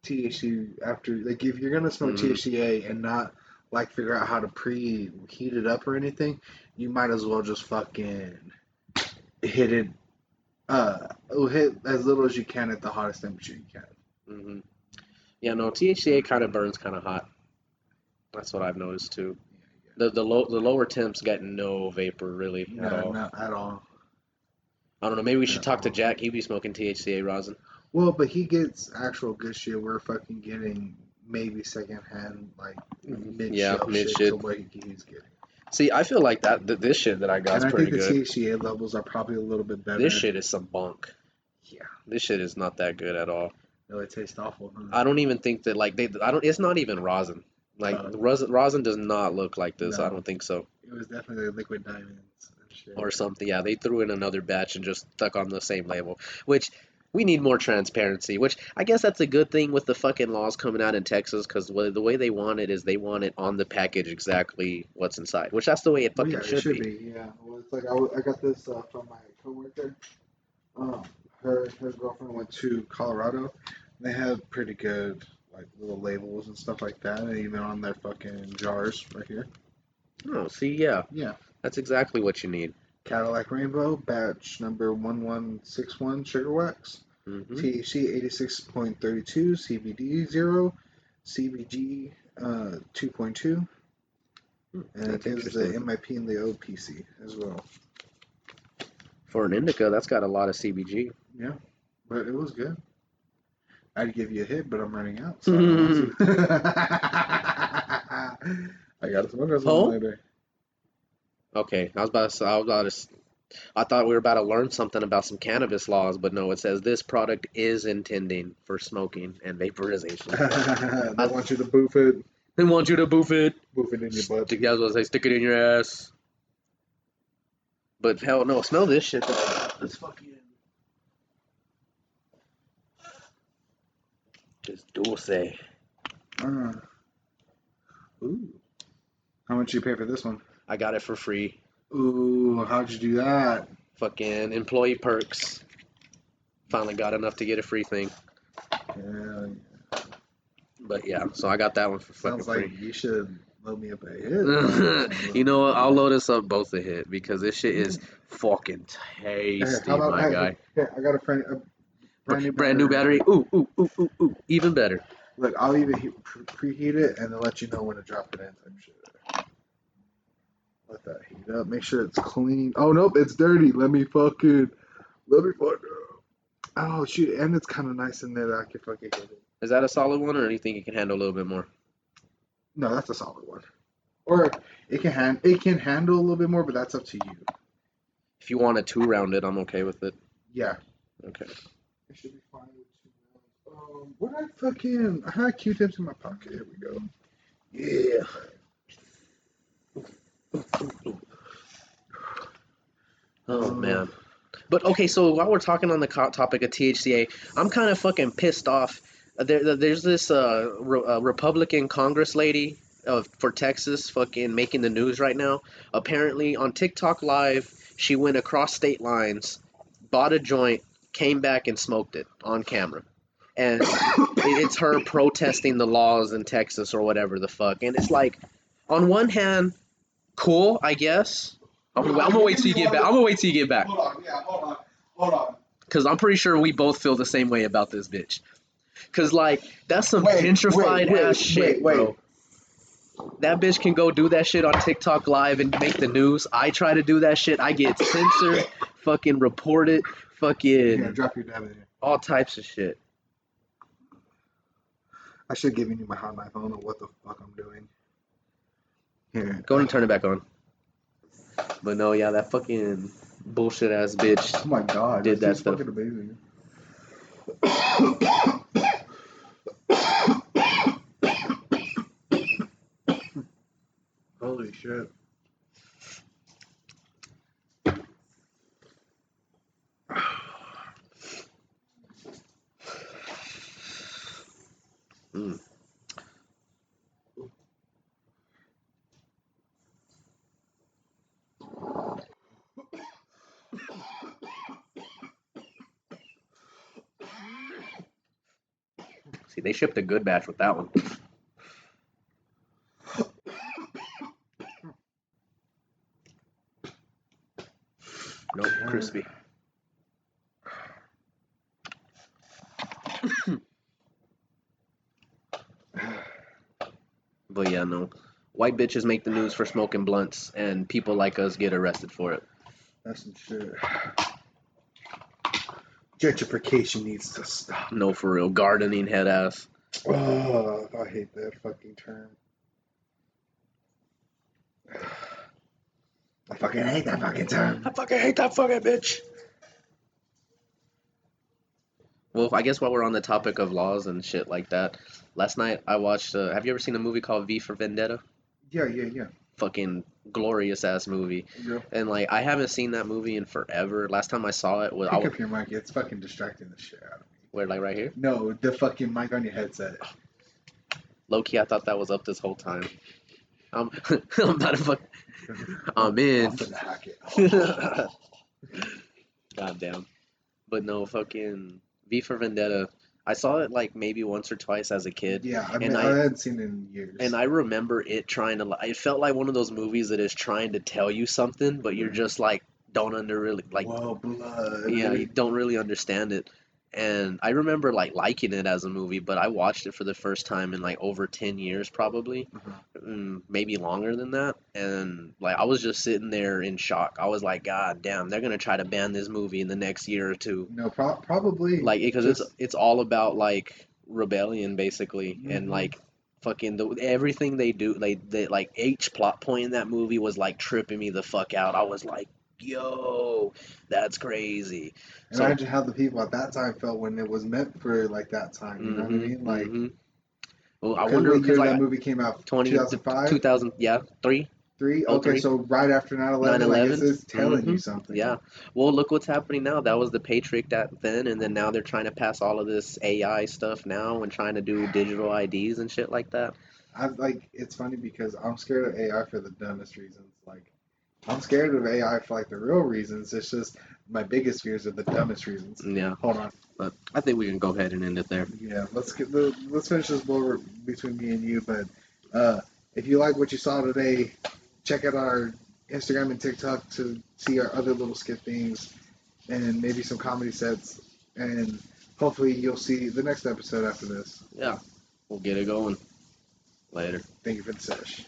[SPEAKER 1] THC after. Like, if you're gonna smoke THCA and not like figure out how to preheat it up or anything, you might as well just fucking hit it. Hit as little as you can at the hottest temperature you can.
[SPEAKER 2] Yeah, no, THCA kind of burns kind of hot. That's what I've noticed too. The lower temps got no vapor really at all.
[SPEAKER 1] Not at all.
[SPEAKER 2] I don't know. Maybe we should talk to Jack. He'd be smoking THCA rosin.
[SPEAKER 1] Well, but he gets actual good shit. We're fucking getting maybe secondhand, like mid shit. What he's getting.
[SPEAKER 2] See, I feel like this shit that I got is pretty good.
[SPEAKER 1] And I think the THCA levels are probably a little bit better.
[SPEAKER 2] This shit is some bunk.
[SPEAKER 1] Yeah.
[SPEAKER 2] This shit is not that good at all.
[SPEAKER 1] No, it tastes awful. Huh?
[SPEAKER 2] I don't even think that it's not even rosin. Like rosin does not look like this. No, I don't think so.
[SPEAKER 1] It was definitely liquid diamonds and shit.
[SPEAKER 2] Or something. Yeah, they threw in another batch and just stuck on the same label, which we need more transparency, which I guess that's a good thing with the fucking laws coming out in Texas, because the way they want it is they want it on the package exactly what's inside, which that's the way it fucking should be.
[SPEAKER 1] Yeah, well, it's like I got this from my coworker. Her girlfriend went to Colorado. They had pretty good like little labels and stuff like that, and even on their fucking jars right here.
[SPEAKER 2] Oh, see, yeah.
[SPEAKER 1] Yeah.
[SPEAKER 2] That's exactly what you need.
[SPEAKER 1] Cadillac Rainbow, batch number 1161 sugar wax. THC 86.32, CBD 0, CBG 2.2. And it gives the MIP and the OPC as well.
[SPEAKER 2] For an indica, that's got a lot of CBG.
[SPEAKER 1] Yeah, but it was good. I'd give you a hit, but I'm running out. So I don't want to. I got to smoke or something later.
[SPEAKER 2] Okay, I thought we were about to learn something about some cannabis laws, but no, it says this product is intending for smoking and vaporization.
[SPEAKER 1] They want you to boof it.
[SPEAKER 2] They want you to boof it.
[SPEAKER 1] Boof it in your butt.
[SPEAKER 2] The guys will say, stick it in your ass. But hell no, smell this shit. This fucking... It's dulce.
[SPEAKER 1] Ooh. How much you pay for this one?
[SPEAKER 2] I got it for free.
[SPEAKER 1] Ooh, how'd you do that?
[SPEAKER 2] Fucking employee perks. Finally got enough to get a free thing.
[SPEAKER 1] Yeah.
[SPEAKER 2] But yeah, so I got that one for fucking free.
[SPEAKER 1] Sounds like you should load me up a hit.
[SPEAKER 2] You know what? I'll load us up both a hit because this shit is fucking tasty, my guy.
[SPEAKER 1] Here, I got a
[SPEAKER 2] brand new battery. Ooh. Even better.
[SPEAKER 1] Look, I'll even preheat it and then let you know when to drop it in. Type shit. Let that heat up. Make sure it's clean. Oh nope, it's dirty. Let me fuck up. Oh shoot, and it's kind of nice in there that I can fucking get it.
[SPEAKER 2] Is that a solid one, or do you think it can handle a little bit more?
[SPEAKER 1] No, that's a solid one. Or it can handle a little bit more, but that's up to you.
[SPEAKER 2] If you want a 2-rounded, I'm okay with it.
[SPEAKER 1] Yeah.
[SPEAKER 2] Okay.
[SPEAKER 1] It should be fine with 2 rounds. I had Q-tips in my pocket. Here we go. Yeah.
[SPEAKER 2] Oh man. But okay, so while we're talking on the topic of THCA, I'm kind of fucking pissed off. There's this Republican Congress lady for Texas fucking making the news right now. Apparently on TikTok Live, she went across state lines, bought a joint, came back and smoked it on camera. And it's her protesting the laws in Texas or whatever the fuck. And it's like, on one hand, cool, I guess. I'm gonna wait till you get back. Hold on. Because I'm pretty sure we both feel the same way about this bitch. Because, like, that's some gentrified ass shit, bro. That bitch can go do that shit on TikTok Live and make the news. I try to do that shit. I get censored, fucking reported, fucking...
[SPEAKER 1] Yeah, drop your dab in here.
[SPEAKER 2] All types of shit.
[SPEAKER 1] I should have given you my hot knife. I don't know what the fuck I'm doing. Here.
[SPEAKER 2] Go and turn it back on. But no, yeah, that fucking bullshit ass bitch.
[SPEAKER 1] Oh my god,
[SPEAKER 2] did that stuff.
[SPEAKER 1] Fucking amazing. Holy shit.
[SPEAKER 2] See, they shipped a good batch with that one. Nope, crispy. But yeah, no. White bitches make the news for smoking blunts, and people like us get arrested for it.
[SPEAKER 1] That's some shit. Gentrification needs to stop.
[SPEAKER 2] No, for real. Gardening head ass.
[SPEAKER 1] Oh, I hate that fucking term. I fucking hate that fucking term.
[SPEAKER 2] I fucking hate that fucking bitch. Well, I guess while we're on the topic of laws and shit like that, last night I watched. Have you ever seen a movie called V for Vendetta?
[SPEAKER 1] Yeah.
[SPEAKER 2] Fucking glorious ass movie.
[SPEAKER 1] Yeah.
[SPEAKER 2] And like I haven't seen that movie in forever. Last time I saw it was
[SPEAKER 1] pick up your mic. It's fucking distracting the shit out of me.
[SPEAKER 2] Where, like right here?
[SPEAKER 1] No, the fucking mic on your headset.
[SPEAKER 2] Low key, I thought that was up this whole time. I'm about to fuck. I'm in.
[SPEAKER 1] Hack it.
[SPEAKER 2] Goddamn. But no, fucking V for Vendetta. I saw it like maybe once or twice as a kid.
[SPEAKER 1] Yeah, I hadn't seen it in years.
[SPEAKER 2] And I remember it trying to. It felt like one of those movies that is trying to tell you something, but you're just like
[SPEAKER 1] Whoa, blood.
[SPEAKER 2] Yeah, you don't really understand it. And I remember like liking it as a movie, but I watched it for the first time in like over 10 years probably, maybe longer than that. And like I was just sitting there in shock. I was like, God damn, they're gonna try to ban this movie in the next year or two.
[SPEAKER 1] No, probably.
[SPEAKER 2] Like because it's all about like rebellion basically, and like fucking everything they do. They like each plot point in that movie was like tripping me the fuck out. I was like, yo, that's crazy.
[SPEAKER 1] Imagine how the people at that time felt when it was meant for like that time. You know what I mean? Like,
[SPEAKER 2] well, I wonder
[SPEAKER 1] because that movie came out 2005,
[SPEAKER 2] 2000, yeah, three.
[SPEAKER 1] Okay, so right after 9/11,
[SPEAKER 2] 9/11?
[SPEAKER 1] I guess it's telling you something.
[SPEAKER 2] Yeah. Well, look what's happening now. That was the Patriot Act then, and then now they're trying to pass all of this AI stuff now and trying to do digital IDs and shit like that.
[SPEAKER 1] It's funny because I'm scared of AI for the dumbest reasons. Like, I'm scared of AI for like the real reasons. It's just my biggest fears are the dumbest reasons.
[SPEAKER 2] Yeah.
[SPEAKER 1] Hold on.
[SPEAKER 2] But I think we can go ahead and end it there.
[SPEAKER 1] Yeah. Let's finish this blow between me and you. But if you like what you saw today, check out our Instagram and TikTok to see our other little skit things and maybe some comedy sets. And hopefully you'll see the next episode after this.
[SPEAKER 2] Yeah. We'll get it going. Later.
[SPEAKER 1] Thank you for the sesh.